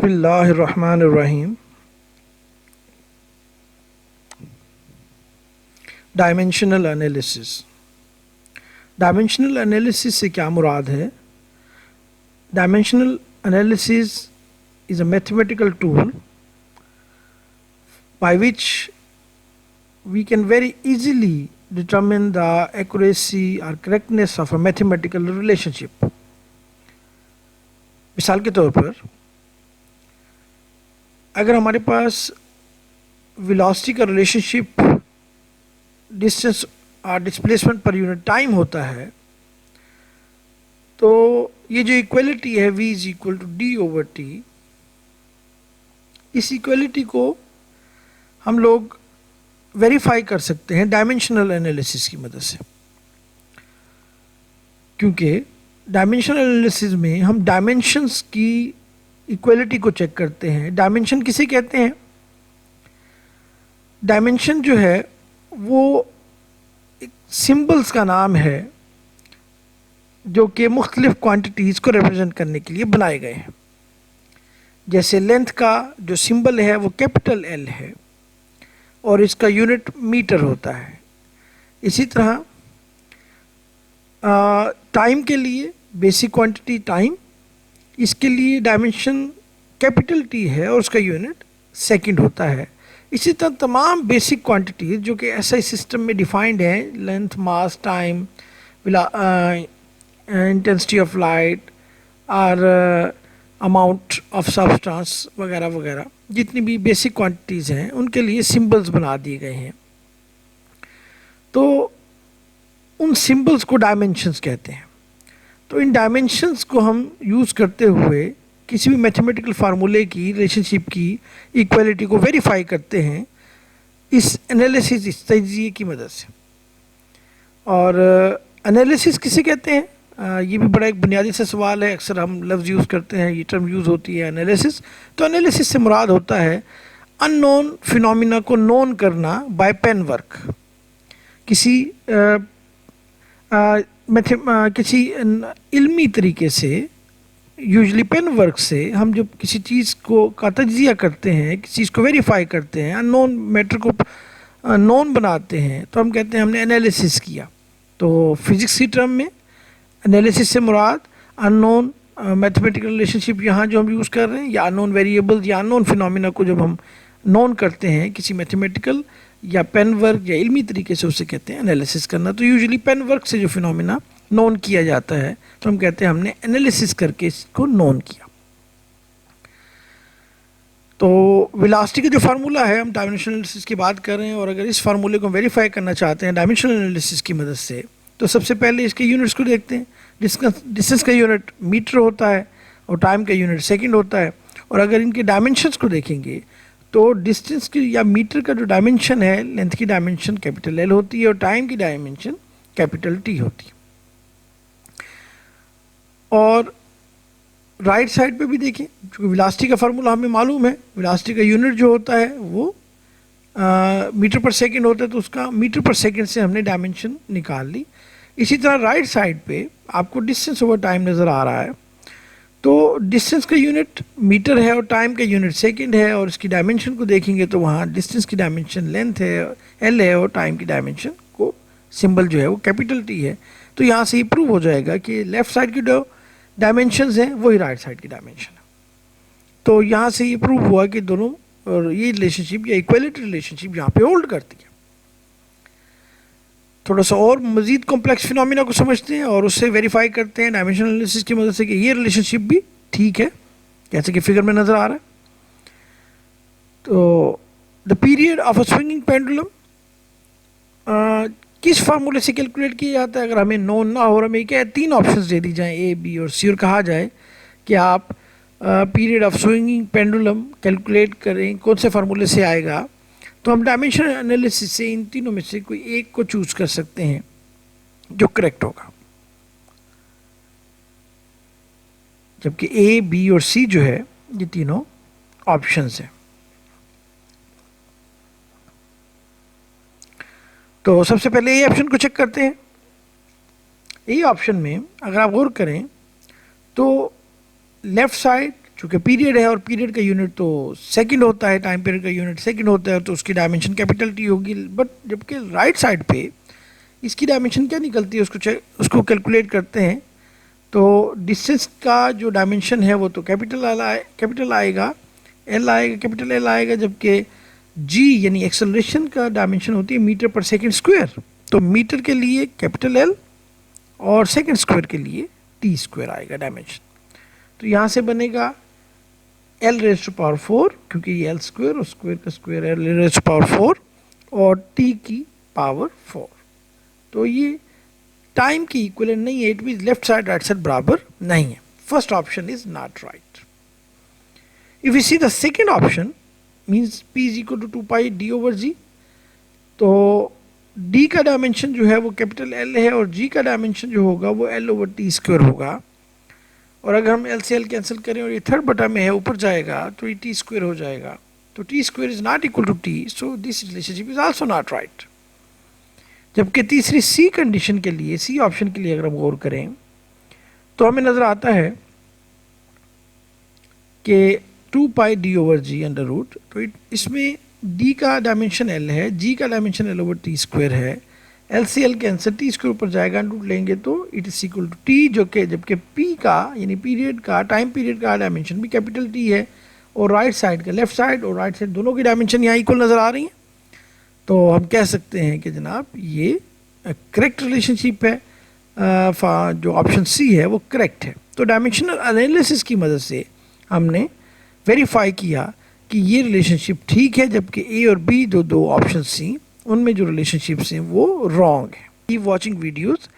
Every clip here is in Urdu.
بسم اللہ الرحمن الرحیم. Dimensional analysis. ڈائمینشنل انالیسس سے کیا مراد ہے؟ Dimensional analysis is a mathematical tool by which we can very easily determine the accuracy or correctness of a mathematical relationship. مثال کے طور پر اگر ہمارے پاس ویلاسٹی کا ریلیشن شپ ڈسٹینس اور ڈسپلیسمنٹ پر یونٹ ٹائم ہوتا ہے تو یہ جو ایکویلٹی ہے v is equal to D over T, اس ایکویلٹی کو ہم لوگ ویریفائی کر سکتے ہیں ڈائمینشنل انالیسس کی مدد سے، کیونکہ ڈائمینشنل انالیسس میں ہم ڈائمینشنس کی ایکویلٹی کو چیک کرتے ہیں. ڈائمینشن کسے کہتے ہیں؟ ڈائمینشن جو ہے وہ ایک سمبلس کا نام ہے جو کہ مختلف کوانٹیٹیز کو ریپرزینٹ کرنے کے لیے بنائے گئے ہیں. جیسے لینتھ کا جو سمبل ہے وہ کیپٹل ایل ہے اور اس کا یونٹ میٹر ہوتا ہے. اسی طرح ٹائم کے لیے بیسک کوانٹٹی ٹائم، اس کے لیے ڈائمینشن کیپٹل ٹی ہے اور اس کا یونٹ سیکنڈ ہوتا ہے. اسی طرح تمام بیسک کوانٹٹیز جو کہ ایس آئی سسٹم میں ڈیفائنڈ ہیں، length, mass, time, intensity of light اور اماؤنٹ آف سبسٹانس وغیرہ وغیرہ، جتنی بھی بیسک کوانٹٹیز ہیں ان کے لیے سمبلز بنا دیے گئے ہیں. تو ان سمبلز کو ڈائمینشنز کہتے ہیں. تو ان ڈائمینشنز کو ہم یوز کرتے ہوئے کسی بھی میتھمیٹیکل فارمولے کی ریلیشن شپ کی ایکویلٹی کو ویریفائی کرتے ہیں اس انالیسس، اس تجزیے کی مدد سے. اور انالیسس کسے کہتے ہیں؟ یہ بھی بڑا ایک بنیادی سا سوال ہے. اکثر ہم لفظ یوز کرتے ہیں، یہ ٹرم یوز ہوتی ہے انالیسس. تو انالیسس سے مراد ہوتا ہے ان نون فینومینا کو نون کرنا بائی پین ورک. کسی علمی طریقے سے، یوزلی پین ورک سے ہم جب کسی چیز کا تجزیہ کرتے ہیں، کسی چیز کو ویریفائی کرتے ہیں، ان نون میٹر کو نون بناتے ہیں، تو ہم کہتے ہیں ہم نے انالیسس کیا. تو فزکس کی ٹرم میں انالیسس سے مراد ان نون میتھمیٹیکل ریلیشن شپ یہاں جو ہم یوز کر رہے ہیں، یا ان نون ویریبل یا ان نون فینومینا کو جب ہم نون کرتے ہیں کسی میتھمیٹیکل یا پین ورک یا علمی طریقے سے، اسے کہتے ہیں انالیسس کرنا. تو یوزلی پین ورک سے جو فینومینا نون کیا جاتا ہے تو ہم کہتے ہیں ہم نے انالیسس کر کے اس کو نون کیا. تو ویلاسٹی کا جو فارمولہ ہے، ہم ڈائمینشنل انالیسس کی بات کر رہے ہیں، اور اگر اس فارمولے کو ویریفائی کرنا چاہتے ہیں ڈائمینشنل انالیسس کی مدد سے، تو سب سے پہلے اس کے یونٹس کو دیکھتے ہیں. ڈسٹینس کا یونٹ میٹر ہوتا ہے اور ٹائم کا یونٹ سیکنڈ ہوتا ہے. اور اگر ان کے ڈائمینشنس کو دیکھیں گے تو ڈسٹینس کی یا میٹر کا جو ڈائمینشن ہے، لینتھ کی ڈائمینشن کیپٹل ایل ہوتی ہے اور ٹائم کی ڈائمینشن کیپٹل ٹی ہوتی ہے. اور رائٹ سائڈ پہ بھی دیکھیں، چونکہ ویلاسٹی کا فارمولہ ہمیں معلوم ہے، ویلاسٹی کا یونٹ جو ہوتا ہے وہ میٹر پر سیکنڈ ہوتا ہے، تو اس کا میٹر پر سیکنڈ سے ہم نے ڈائمینشن نکال لی. اسی طرح رائٹ سائڈ پہ آپ کو ڈسٹینس اوور ٹائم نظر آ رہا ہے. تو ڈسٹینس کا یونٹ میٹر ہے اور ٹائم کا یونٹ سیکنڈ ہے، اور اس کی ڈائمینشن کو دیکھیں گے تو وہاں ڈسٹینس کی ڈائمینشن لینتھ ہے، ایل ہے، اور ٹائم کی ڈائمینشن کو سمبل جو ہے وہ کیپٹل ٹی ہے. تو یہاں سے یہ پروو ہو جائے گا کہ لیفٹ سائڈ کی جو ڈائمینشنز ہیں وہی رائٹ سائڈ کی ڈائمینشن ہے. تو یہاں سے یہ پروو ہوا کہ دونوں اور یہ ریلیشن شپ یا ایکویلٹی ریلیشن شپ یہاں پہ ہولڈ کرتی ہے. تھوڑا سا اور مزید کمپلیکس فینومینا کو سمجھتے ہیں اور اس سے ویریفائی کرتے ہیں ڈائمینشنل انالیسس کی مدد سے کہ یہ ریلیشن شپ بھی ٹھیک ہے، جیسے کہ فگر میں نظر آ رہا ہے. تو the period of a swinging pendulum کس فارمولے سے کیلکولیٹ کیا جاتا ہے؟ اگر ہمیں نون نہ ہو اور ہمیں کیا 3 آپشنز دے دی جائیں، اے، بی اور سی، اور کہا جائے کہ آپ period of swinging pendulum calculate کریں، کون سے فارمولے سے آئے گا، تو ہم ڈائمینشنل انالیسس سے ان تینوں میں سے کوئی ایک کو چوز کر سکتے ہیں جو کریکٹ ہوگا. جبکہ اے، بی اور سی جو ہے یہ تینوں آپشنز ہیں. تو سب سے پہلے اے آپشن کو چیک کرتے ہیں. اے آپشن میں اگر آپ غور کریں تو لیفٹ سائڈ چونکہ پیریڈ ہے اور پیریڈ کا یونٹ تو سیکنڈ ہوتا ہے, ٹائم پیریڈ کا یونٹ سیکنڈ ہوتا ہے, تو اس کی ڈائمنشن کیپٹل ٹی ہوگی. بٹ جبکہ رائٹ سائڈ پہ اس کی ڈائمنشن کیا نکلتی ہے, اس کو کیلکولیٹ کرتے ہیں تو ڈسٹینس کا جو ڈائمنشن ہے وہ تو کیپٹل آئے گا, ایل آئے گا, کیپٹل ایل آئے گا, جبکہ جی یعنی ایکسلریشن کا ڈائمنشن ہوتی ہے میٹر پر سیکنڈ اسکوائر. تو میٹر کے لیے کیپٹل ایل اور سیکنڈ اسکوائر کے لیے ٹی اسکوائر آئے گا ڈائمنشن. تو یہاں سے بنے گا ایل ریز ٹو پاور 4, کیونکہ یہ ایل اسکوائر اور اسکوائر کا اسکوائر ہے, ایل ریز ٹو پاور 4 اور ٹی کی پاور 4. تو یہ ٹائم کی ایکویلنٹ نہیں ہے, it means left side right side برابر نہیں ہے. First option is not right. If you see the second option means P is equal to 2 pi D over G, تو ڈی کا ڈائمنشن جو ہے وہ کیپٹل ایل ہے اور جی کا ڈائمنشن جو ہوگا وہ ایل اوور ٹی اسکوائر ہوگا. اور اگر ہم ایل سے ایل کینسل کریں اور یہ تھرڈ بٹا میں ہے اوپر جائے گا تو یہ ٹی اسکوائر ہو جائے گا. تو T square is not equal to T, so this relationship is also not right. جبکہ تیسری سی کنڈیشن کے لیے, سی آپشن کے لیے اگر ہم غور کریں تو ہمیں نظر آتا ہے کہ 2 پائی ڈی اوور جی انڈر روٹ, تو اس میں ڈی کا ڈائمنشن ایل ہے, جی کا dimension L over T square ہے, L C L cancel, T square اوپر جائے گا, روٹ لیں گے تو it is equal to T, جو کہ جبکہ پی کا یعنی پیریڈ کا ٹائم پیریڈ کا ڈائمنشن بھی کیپٹل ٹی ہے اور رائٹ سائڈ کا, لیفٹ سائڈ اور رائٹ سائڈ دونوں کی ڈائمنشن یہاں ایکول نظر آ رہی ہیں. تو ہم کہہ سکتے ہیں کہ جناب یہ کریکٹ ریلیشن شپ ہے, جو آپشن سی ہے وہ کریکٹ ہے. تو ڈائمنشنل انالیسس کی مدد سے ہم نے ویریفائی کیا کہ یہ ریلیشن شپ ٹھیک ہے, جبکہ اے اور بی دو آپشن سی ان میں جو ریلیشن شپس ہیں وہ رانگ ہیں. Keep watching videos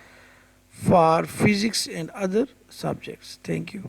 for physics and other subjects. Thank you.